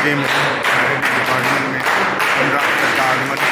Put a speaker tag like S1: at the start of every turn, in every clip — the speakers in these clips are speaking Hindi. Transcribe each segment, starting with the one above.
S1: के डिपार्टमेंट में अनुराग सर का आगमन।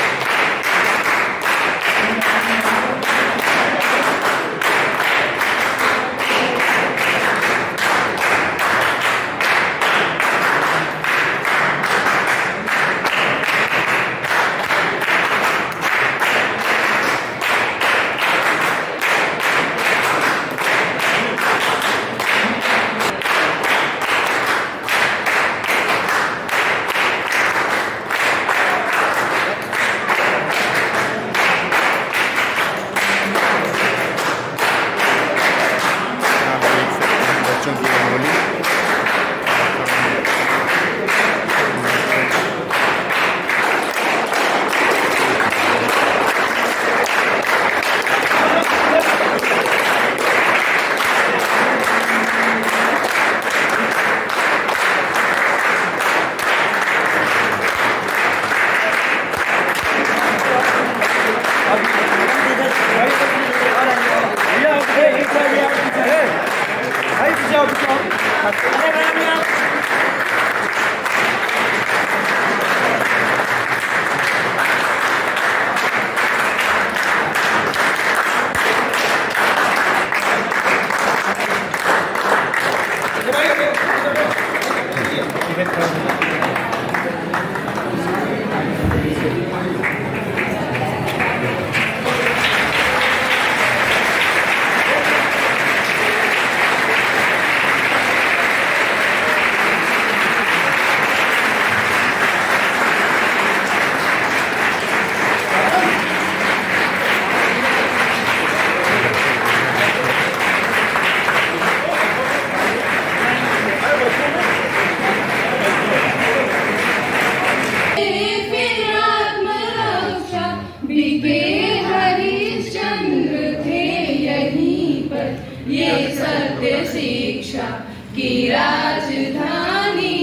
S2: ये सत्य शिक्षा की राजधानी,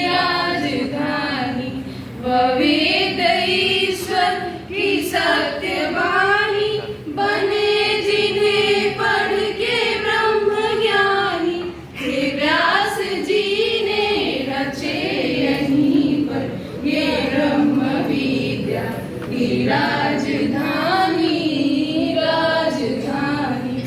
S2: राजधानी वेद ईश्वर की सत्यवाणी बने जिन्हें पढ़ के ब्रह्म ज्ञानी। हे व्यास जी ने रचे यहीं पर ये ब्रह्म विद्या की राजधानी, राजधानी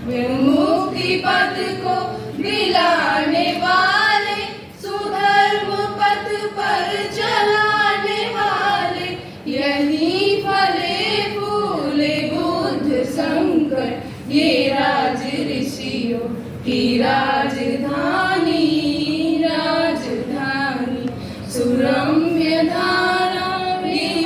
S2: मुक्ति पद को दिलाने वाले, सुधर्म पथ पर चलाने वाले, यही फले फूले बुद्ध शंकर ये राज ऋषियों की राजधानी, राजधानी सुरम्य धारा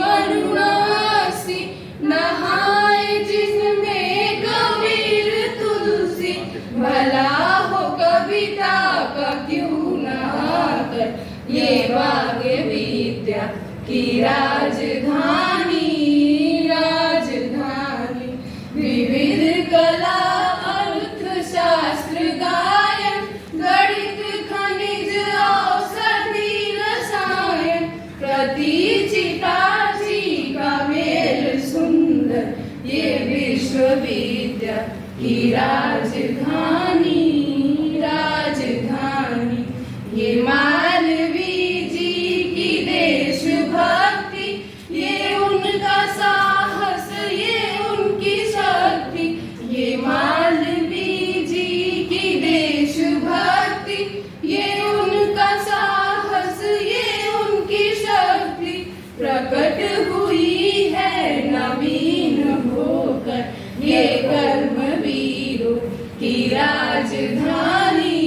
S2: वरुणासी नहाए जिसमें कबीर तुलसी। भला हो कविता का क्यों न आकर ये वाग्य विद्या की राजधानी, राजधानी विविध कला अर्थ शास्त्र गायन गणित खनिज औषधि रसायन प्रतीचिता जी का मेल सुंदर ये विश्वविद्या की राजधानी, राजधानी ये मालवी जी की देशभक्ति, ये उनका साहस, ये उनकी शक्ति। ये मालवी जी की देशभक्ति, ये उनका साहस, ये उनकी शक्ति प्रकट हुई है नवीन होकर ये कर्मवीरों की राजधानी,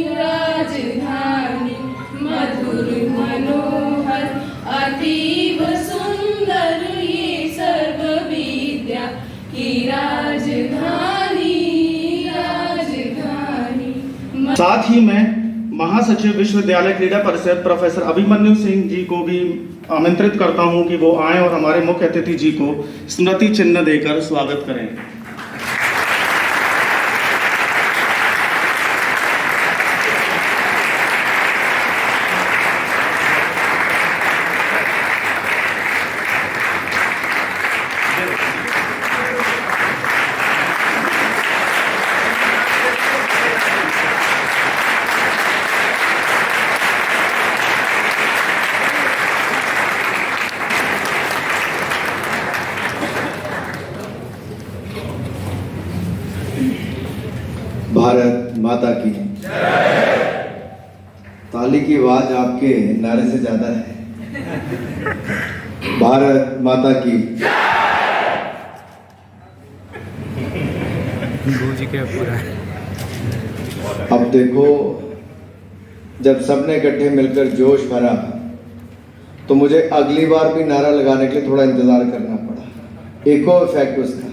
S2: राजधानी मधुर मनोहर अतीव सुंदर ये सर्व विद्या की राजधानी, राजधानी।
S3: साथ ही मैं महासचिव विश्वविद्यालय क्रीड़ा परिषद प्रोफेसर अभिमन्यु सिंह जी को भी आमंत्रित करता हूं कि वो आए और हमारे मुख्य अतिथि जी को स्मृति चिन्ह देकर स्वागत करें।
S4: माता की। ताली की आवाज आपके नारे से ज्यादा है। भारत माता की।
S1: गुरुजी के ऊपर है।
S4: अब देखो, जब सबने इकट्ठे मिलकर जोश भरा तो मुझे अगली बार भी नारा लगाने के लिए थोड़ा इंतजार करना पड़ा। एको इफेक्ट उसका।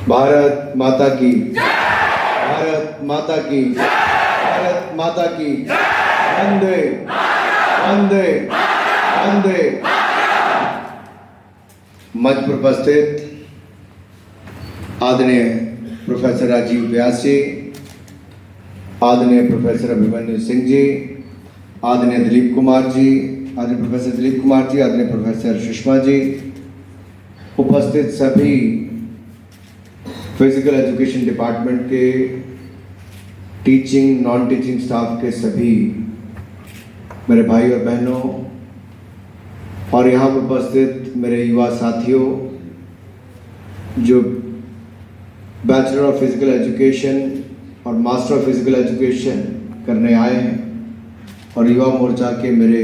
S4: भारत माता की, भारत माता की, भारत माता की। वंदे वंदे वंदे। मंच पर उपस्थित आदरणीय प्रोफेसर राजीव व्यास जी, आदरणीय प्रोफेसर अभिमन्यु सिंह जी, आदरणीय दिलीप कुमार जी, आदरणीय प्रोफेसर दिलीप कुमार जी, आदरणीय प्रोफेसर सुषमा जी, उपस्थित सभी फिजिकल एजुकेशन डिपार्टमेंट के टीचिंग नॉन टीचिंग स्टाफ के सभी मेरे भाई और बहनों, और यहाँ पर उपस्थित मेरे युवा साथियों जो बैचलर ऑफ फिजिकल एजुकेशन और मास्टर ऑफ फिजिकल एजुकेशन करने आए हैं, और युवा मोर्चा के मेरे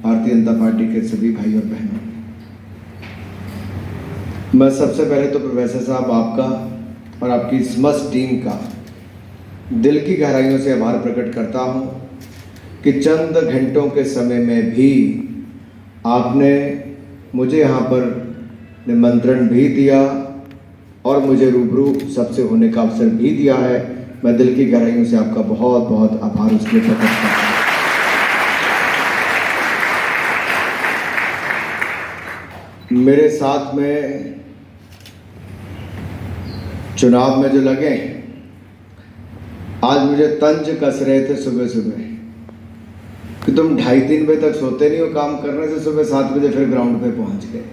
S4: भारतीय जनता पार्टी के सभी भाई और बहनों, मैं सबसे पहले तो प्रोफेसर साहब आपका और आपकी समस्त टीम का दिल की गहराइयों से आभार प्रकट करता हूं कि चंद घंटों के समय में भी आपने मुझे यहाँ पर निमंत्रण भी दिया और मुझे रूबरू सबसे होने का अवसर भी दिया है। मैं दिल की गहराइयों से आपका बहुत बहुत आभार उसके लिए प्रकट करता हूँ। मेरे साथ में चुनाव में जो लगे, आज मुझे तंज कस रहे थे सुबह सुबह कि तुम 2:30-3 बजे तक सोते नहीं हो काम करने से, सुबह 7 बजे फिर ग्राउंड पे पहुंच गए।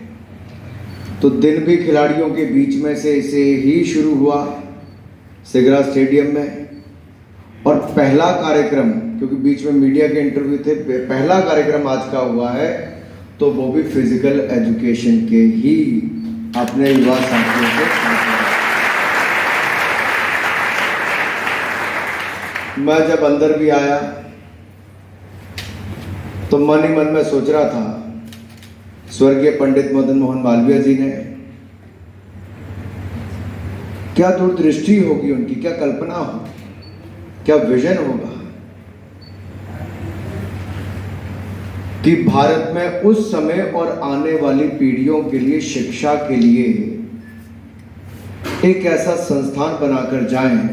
S4: तो दिन भी खिलाड़ियों के बीच में से इसे ही शुरू हुआ सिगरा स्टेडियम में, और पहला कार्यक्रम, क्योंकि बीच में मीडिया के इंटरव्यू थे, पहला कार्यक्रम आज का हुआ है, तो वो भी फिजिकल एजुकेशन के ही अपने युवा साथियों से। मैं जब अंदर भी आया तो मन ही मन में सोच रहा था, स्वर्गीय पंडित मदन मोहन मालवीय जी ने क्या दूरदृष्टि होगी उनकी, क्या कल्पना होगी, क्या विजन होगा कि भारत में उस समय और आने वाली पीढ़ियों के लिए शिक्षा के लिए एक ऐसा संस्थान बनाकर जाएं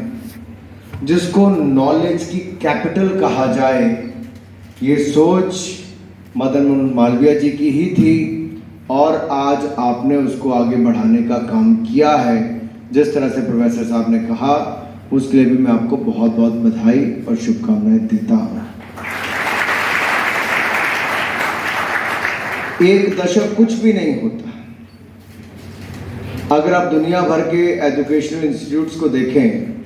S4: जिसको नॉलेज की कैपिटल कहा जाए। ये सोच मदन मोहन मालवीय जी की ही थी, और आज आपने उसको आगे बढ़ाने का काम किया है। जिस तरह से प्रोफेसर साहब ने कहा, उसके लिए भी मैं आपको बहुत बहुत बधाई और शुभकामनाएं देता हूं। एक दशक कुछ भी नहीं होता। अगर आप दुनिया भर के एजुकेशनल इंस्टीट्यूट्स को देखें,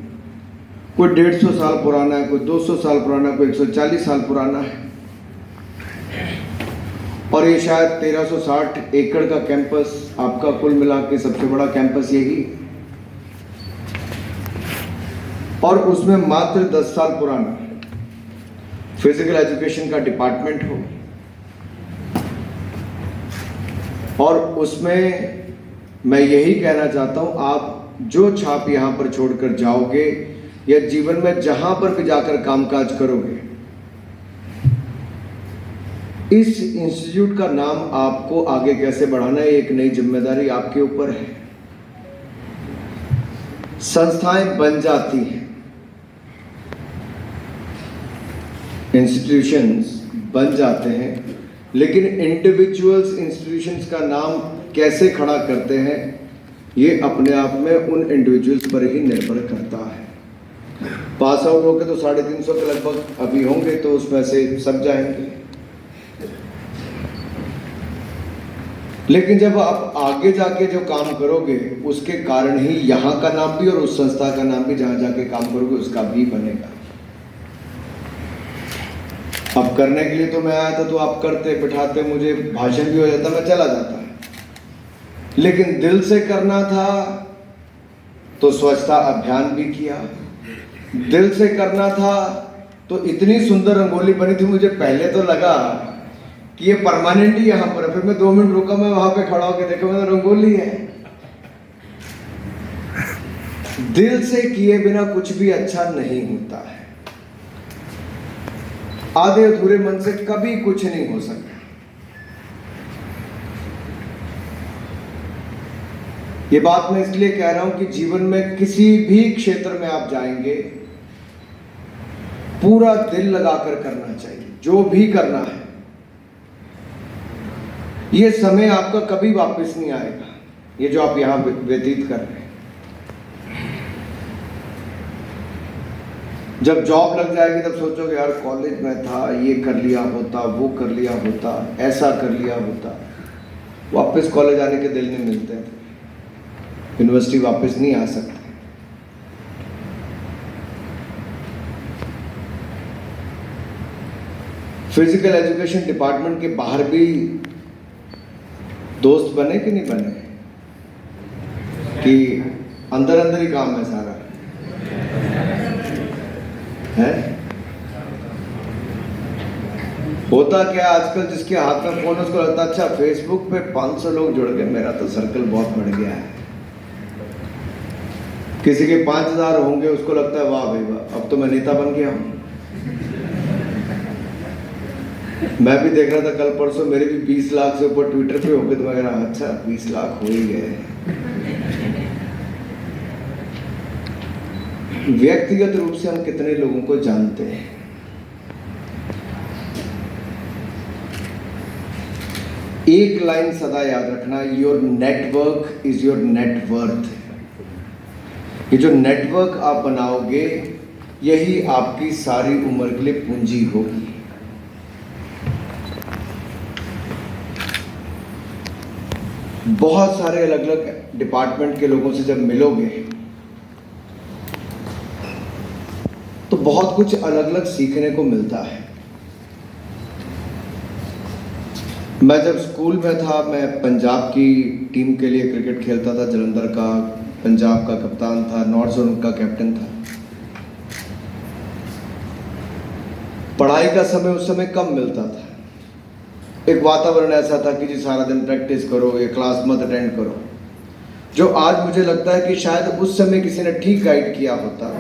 S4: कोई 150 साल पुराना है, कोई 200 साल पुराना है, कोई 140 साल पुराना है, और ये शायद 1360 एकड़ का कैंपस आपका कुल मिला के सबसे बड़ा कैंपस यही, और उसमें मात्र 10 साल पुराना फिजिकल एजुकेशन का डिपार्टमेंट हो, और उसमें मैं यही कहना चाहता हूं, आप जो छाप यहां पर छोड़कर जाओगे या जीवन में जहां पर भी जाकर कामकाज करोगे, इस इंस्टीट्यूट का नाम आपको आगे कैसे बढ़ाना है, एक नई जिम्मेदारी आपके ऊपर है। संस्थाएं बन जाती हैं, इंस्टीट्यूशंस बन जाते हैं, लेकिन इंडिविजुअल्स इंस्टीट्यूशंस का नाम कैसे खड़ा करते हैं, ये अपने आप में उन इंडिविजुअल्स पर ही निर्भर करता है। पास आउट होकर तो 350 के लगभग अभी होंगे, तो उसमें से सब जाएंगे, लेकिन जब आप आगे जाके जो काम करोगे, उसके कारण ही यहाँ का नाम भी और उस संस्था का नाम भी जहाँ जाके काम करोगे उसका भी बनेगा। अब करने के लिए तो मैं आया था, तो आप करते बिठाते, मुझे भाषण भी हो जाता, मैं चला जाता, लेकिन दिल से करना था तो स्वच्छता अभियान भी किया, दिल से करना था तो इतनी सुंदर रंगोली बनी थी, मुझे पहले तो लगा कि ये परमानेंट ही यहाँ पर है। फिर मैं 2 मिनट रुका, मैं वहां पे खड़ा होकर देखा, मैं रंगोली है। दिल से किए बिना कुछ भी अच्छा नहीं होता है। आधे अधूरे मन से कभी कुछ नहीं हो सकता। ये बात मैं इसलिए कह रहा हूं कि जीवन में किसी भी क्षेत्र में आप जाएंगे, पूरा दिल लगाकर करना चाहिए जो भी करना है। ये समय आपका कभी वापस नहीं आएगा, ये जो आप यहां व्यतीत कर रहे हैं। जब जॉब लग जाएगी तब सोचोगे यार कॉलेज में था, ये कर लिया होता, वो कर लिया होता, ऐसा कर लिया होता। वापस कॉलेज आने के दिल नहीं मिलते हैं, यूनिवर्सिटी वापस नहीं आ सकते। फिजिकल एजुकेशन डिपार्टमेंट के बाहर भी दोस्त बने कि नहीं बने, कि अंदर अंदर ही काम है सारा है। होता क्या आजकल, जिसके हाथ में फोन उसको लगता अच्छा फेसबुक पे 500 लोग जुड़ गए, मेरा तो सर्कल बहुत बढ़ गया है। किसी के 5000 होंगे, उसको लगता है वाह भाई वाह, अब तो मैं नेता बन गया हूं। मैं भी देख रहा था कल परसों, मेरे भी 20 लाख से ऊपर ट्विटर पे हो गए, तो मैं कह रहा अच्छा 20 लाख हो ही गए। व्यक्तिगत रूप से हम कितने लोगों को जानते हैं? एक लाइन सदा याद रखना, your network is your net worth. ये जो नेटवर्क आप बनाओगे, यही आपकी सारी उम्र के लिए पूंजी होगी। बहुत सारे अलग अलग डिपार्टमेंट के लोगों से जब मिलोगे तो बहुत कुछ अलग अलग सीखने को मिलता है। मैं जब स्कूल में था, मैं पंजाब की टीम के लिए क्रिकेट खेलता था, जलंधर का, पंजाब का कप्तान था, नॉर्थ जोन का कैप्टन था। पढ़ाई का समय उस समय कम मिलता था। एक वातावरण ऐसा था कि जी सारा दिन प्रैक्टिस करो, ये क्लास मत अटेंड करो। जो आज मुझे लगता है कि शायद उस समय किसी ने ठीक गाइड किया होता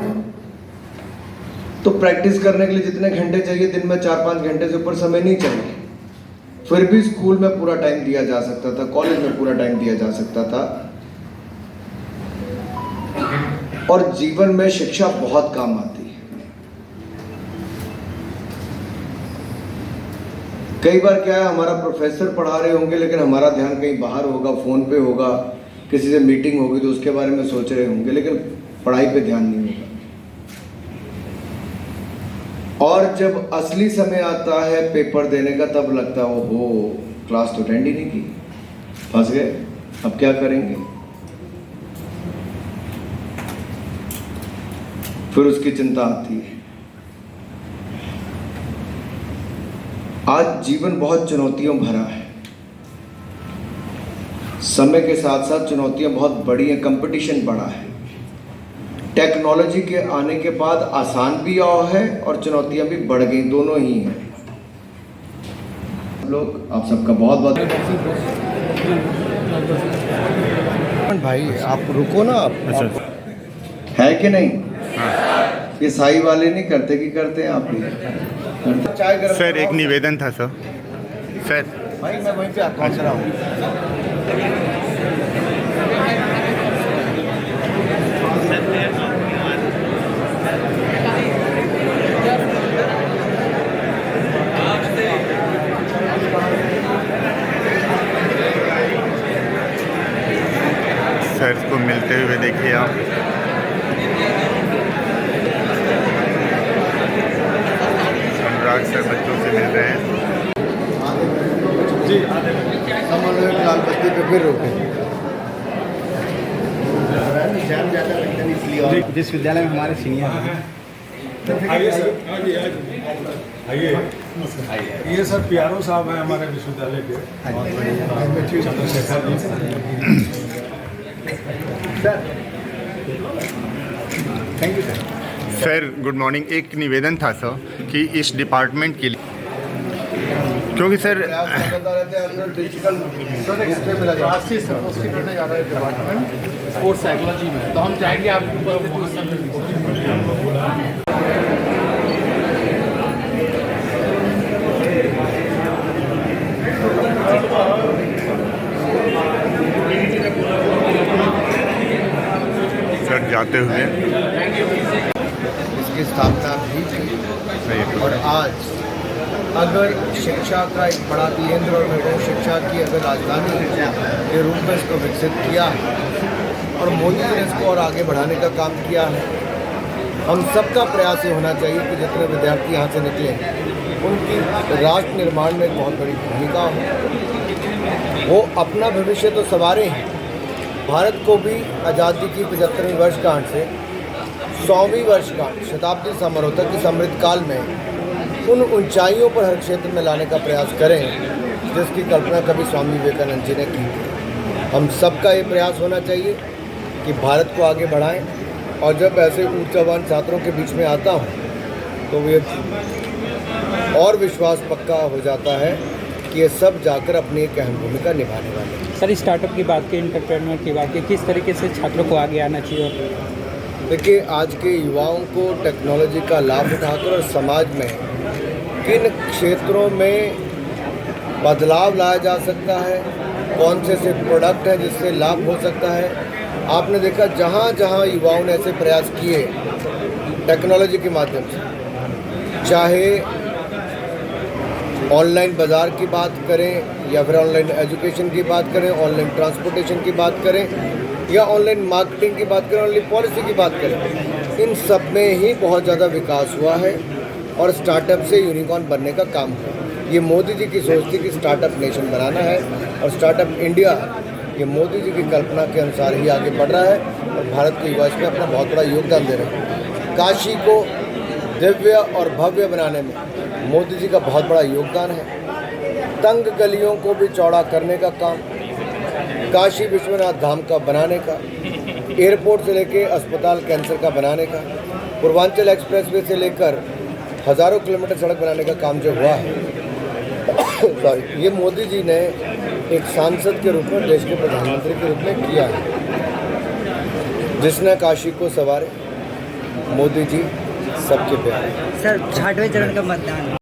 S4: तो प्रैक्टिस करने के लिए जितने घंटे चाहिए, दिन में 4-5 घंटे से ऊपर समय नहीं चाहिए। फिर भी स्कूल में पूरा टाइम दिया जा सकता था, कॉलेज में पूरा टाइम दिया जा सकता था। और जीवन में शिक्षा बहुत काम आती है। कई बार क्या है, हमारा प्रोफेसर पढ़ा रहे होंगे लेकिन हमारा ध्यान कहीं बाहर होगा, फोन पे होगा, किसी से मीटिंग होगी तो उसके बारे में सोच रहे होंगे, लेकिन पढ़ाई पे ध्यान नहीं होगा। और जब असली समय आता है पेपर देने का, तब लगता है ओहो क्लास तो अटेंड ही नहीं की, फंस गए, अब क्या करेंगे। फिर उसकी चिंता आती है। आज जीवन बहुत चुनौतियों भरा है। समय के साथ साथ चुनौतियां बहुत बड़ी हैं, कंपटीशन बड़ा है। टेक्नोलॉजी के आने के बाद आसान भी हुआ है और चुनौतियां भी बढ़ गई, दोनों ही हैं। लोग आप सबका बहुत बहुत भाई, आप रुको ना, आप है कि नहीं? ये साई वाले नहीं करते कि करते हैं आप भी? चाय गरम
S1: सर एक निवेदन था सर।
S4: भाई मैं वहीं पे पहुंच रहा हूँ।
S1: सर को मिलते हुए देखिए आप। अनुराग सर बच्चों से मिल रहे हैं।
S4: जी लाल बत्ती पे फिर रोके।
S3: जिस विद्यालय में हमारे सीनियर हैं,
S5: आइए। ये सर पियारो साहब हैं हमारे विश्वविद्यालय के, Chandrashekhar ji.
S3: Thank you sir.
S1: Sir good morning. एक निवेदन था सर कि इस डिपार्टमेंट के लिए, क्योंकि सर
S6: स्पोर्ट्स साइकोलॉजी में, तो हम चाहेंगे आपके
S1: सर जाते हुए
S7: इसकी स्थापना भी की और आज अगर शिक्षा का एक बड़ा केंद्र और मेडल शिक्षा की अगर राजधानी के रूप में इसको विकसित किया है और मोदी जी ने इसको और आगे बढ़ाने का काम किया है। हम सबका प्रयास ये होना चाहिए कि जितने विद्यार्थी यहाँ से निकले उनकी राष्ट्र निर्माण में बहुत बड़ी भूमिका हो। वो अपना भविष्य तो संवारे हैं, भारत को भी आज़ादी की 75वीं वर्षगांठ से 100वीं वर्षगांठ शताब्दी समारोह तक इस अमृत काल में उन ऊंचाइयों पर हर क्षेत्र में लाने का प्रयास करें जिसकी कल्पना कभी स्वामी विवेकानंद जी ने की। हम सबका ये प्रयास होना चाहिए कि भारत को आगे बढ़ाएं और जब ऐसे ऊर्जावान छात्रों के बीच में आता हूँ तो ये और विश्वास पक्का हो जाता है कि ये सब जाकर अपनी एक अहम भूमिका निभाने वाले हैं।
S8: सर स्टार्टअप की बात की, एंटरप्रेन्योर की बात की, किस तरीके से छात्रों को आगे आना चाहिए?
S7: देखिए, आज के युवाओं को टेक्नोलॉजी का लाभ उठाकर और समाज में किन क्षेत्रों में बदलाव लाया जा सकता है, कौन से प्रोडक्ट हैं जिससे लाभ हो सकता है। आपने देखा जहाँ जहाँ युवाओं ने ऐसे प्रयास किए टेक्नोलॉजी के माध्यम से, चाहे ऑनलाइन बाज़ार की बात करें या फिर ऑनलाइन एजुकेशन की बात करें, ऑनलाइन ट्रांसपोर्टेशन की बात करें या ऑनलाइन मार्केटिंग की बात करें, ऑनलाइन पॉलिसी की बात करें, इन सब में ही बहुत ज़्यादा विकास हुआ है और स्टार्टअप से यूनिकॉर्न बनने का काम हुआ। ये मोदी जी की सोच थी कि स्टार्टअप नेशन बनाना है और स्टार्टअप इंडिया ये मोदी जी की कल्पना के अनुसार ही आगे बढ़ रहा है और भारत के युवा इसमें अपना बहुत बड़ा योगदान दे रहे हैं। काशी को दिव्य और भव्य बनाने में मोदी जी का बहुत बड़ा योगदान है। तंग गलियों को भी चौड़ा करने का काम, काशी विश्वनाथ धाम का बनाने का, एयरपोर्ट से लेकर अस्पताल कैंसर का बनाने का, पूर्वांचल एक्सप्रेसवे से लेकर हज़ारों किलोमीटर सड़क बनाने का काम जो हुआ है सॉरी, ये मोदी जी ने एक सांसद के रूप में, देश के प्रधानमंत्री के रूप में किया है। जिसने काशी को सवारे, मोदी जी सबके प्यारे।
S8: सर 60वें चरण का मतदान